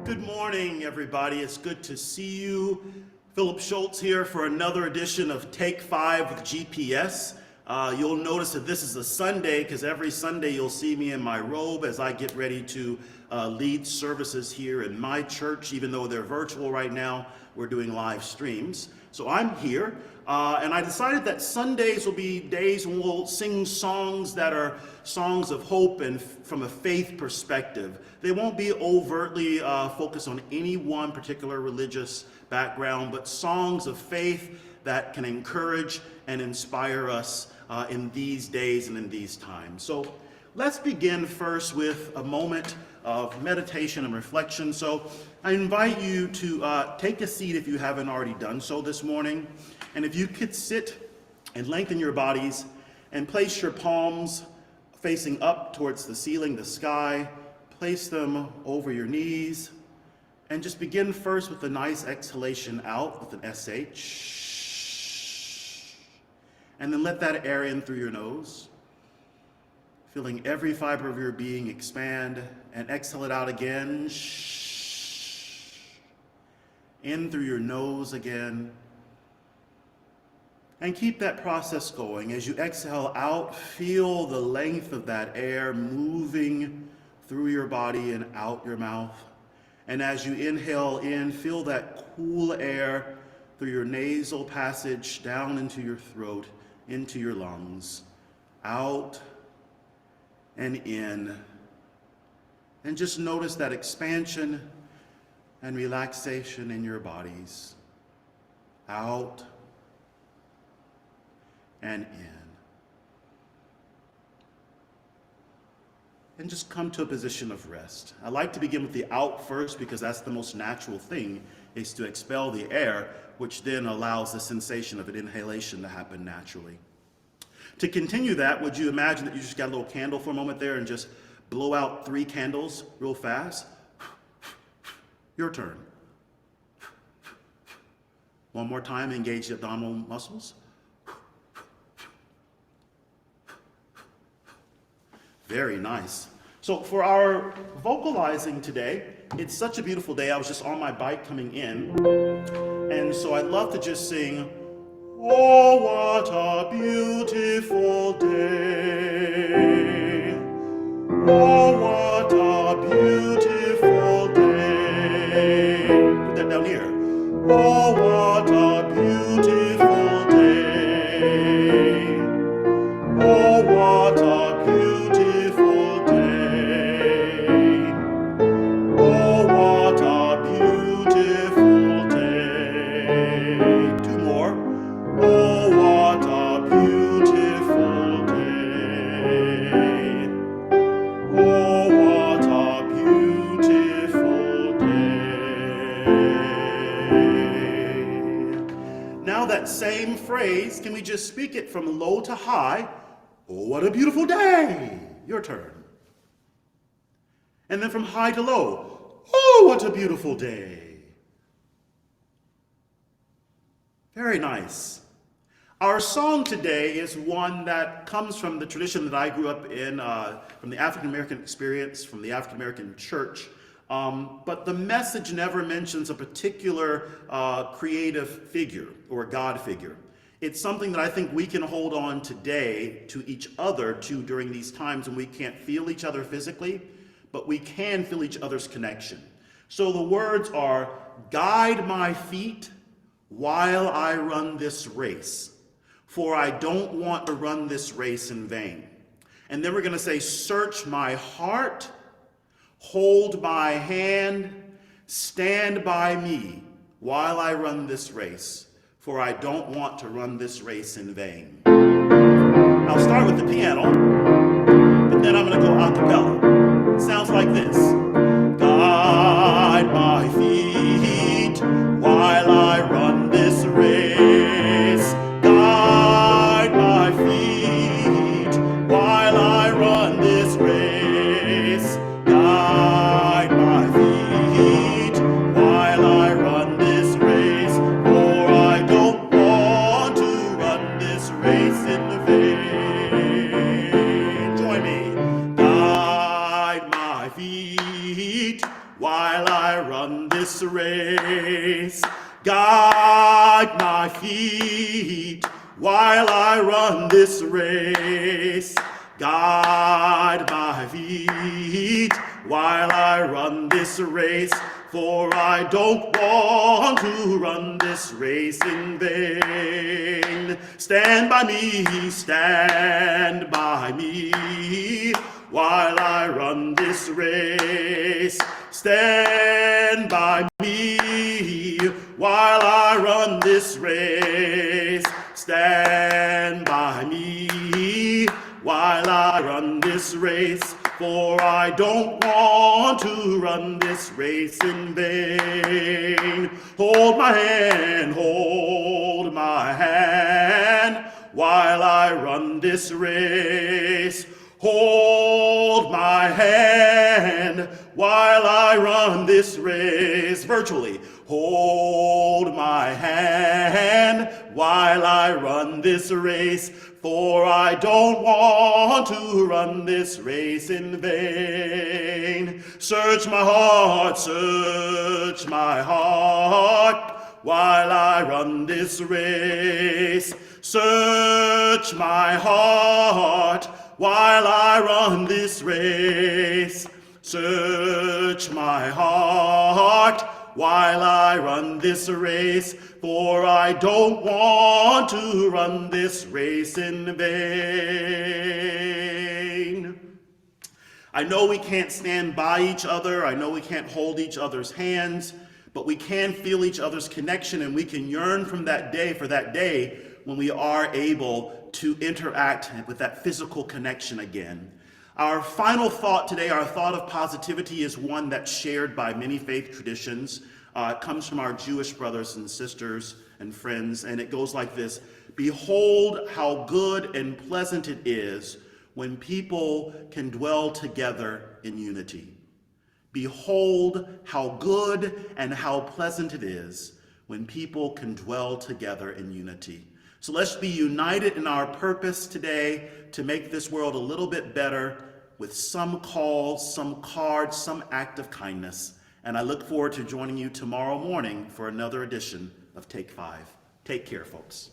Good morning, everybody. It's good to see you. Phillip Shoultz here for another edition of Take 5 with GPS. You'll notice that this is a Sunday because every Sunday you'll see me in my robe as I get ready to lead services here in my church. Even though they're virtual right now, we're doing live streams. So I'm here, and I decided that Sundays will be days when we'll sing songs that are songs of hope and from a faith perspective. They won't be overtly focused on any one particular religious background, but songs of faith that can encourage and inspire us in these days and in these times. So let's begin first with a moment of meditation and reflection. So I invite you to take a seat if you haven't already done so this morning. And if you could sit and lengthen your bodies and place your palms facing up towards the ceiling, the sky, place them over your knees, and just begin first with a nice exhalation out with an SH. And then let that air in through your nose, feeling every fiber of your being expand, and exhale it out again. In through your nose again. And keep that process going. As you exhale out, feel the length of that air moving through your body and out your mouth. And as you inhale in, feel that cool air through your nasal passage down into your throat, into your lungs, out and in. And just notice that expansion and relaxation in your bodies, out and in. And just come to a position of rest. I like to begin with the out first because that's the most natural thing, is to expel the air, which then allows the sensation of an inhalation to happen naturally. To continue that, would you imagine that you just got a little candle for a moment there and just blow out 3 candles real fast? Your turn. One more time, engage the abdominal muscles. Very nice. So for our vocalizing today, it's such a beautiful day. I was just on my bike coming in, and so I'd love to just sing, "Oh, what a beautiful day. Oh, what a beautiful day." Put that down here. Oh, what a beautiful day. Oh, what a beautiful day. Oh, what a beautiful day. 2 more. Oh, what a beautiful day. Oh, what a beautiful day. Now that same phrase, can we just speak it from low to high? Oh, what a beautiful day. Your turn. And then from high to low. Oh, what a beautiful day. Very nice. Our song today is one that comes from the tradition that I grew up in, from the African American experience, from the African American church. But the message never mentions a particular creative figure or God figure. It's something that I think we can hold on today to each other to during these times when we can't feel each other physically, but we can feel each other's connection. So the words are, "Guide my feet while I run this race, for I don't want to run this race in vain." And then we're going to say, "Search my heart, hold my hand, stand by me while I run this race, for I don't want to run this race in vain." I'll start with the piano, but then I'm going to go a cappella. It sounds like this. Guide my feet while I run this race. Guide my feet while I run this race. Guide my feet while I run this race. For I don't want to run this race in vain. Join me. Guide my feet while I run this race. Guide my feet while I run this race. Guide my feet while I run this race. For I don't want to run this race in vain. Stand by me while I run this race. Stand by me while I run this race. Stand by me while I run this race. For I don't want to run this race in vain. Hold my hand while I run this race. Hold my hand while I run this race. Virtually, hold my hand while I run this race. For I don't want to run this race in vain. Search my heart while I run this race. Search my heart while I run this race. Search my heart while I run this race, for I don't want to run this race in vain. I know we can't stand by each other. I know we can't hold each other's hands, but we can feel each other's connection, and we can yearn for that day when we are able to interact with that physical connection again. Our final thought today, our thought of positivity, is one that's shared by many faith traditions. It comes from our Jewish brothers and sisters and friends, and it goes like this: behold how good and pleasant it is when people can dwell together in unity. Behold how good and how pleasant it is when people can dwell together in unity. So let's be united in our purpose today to make this world a little bit better, with some calls, some cards, some act of kindness. And I look forward to joining you tomorrow morning for another edition of Take 5. Take care, folks.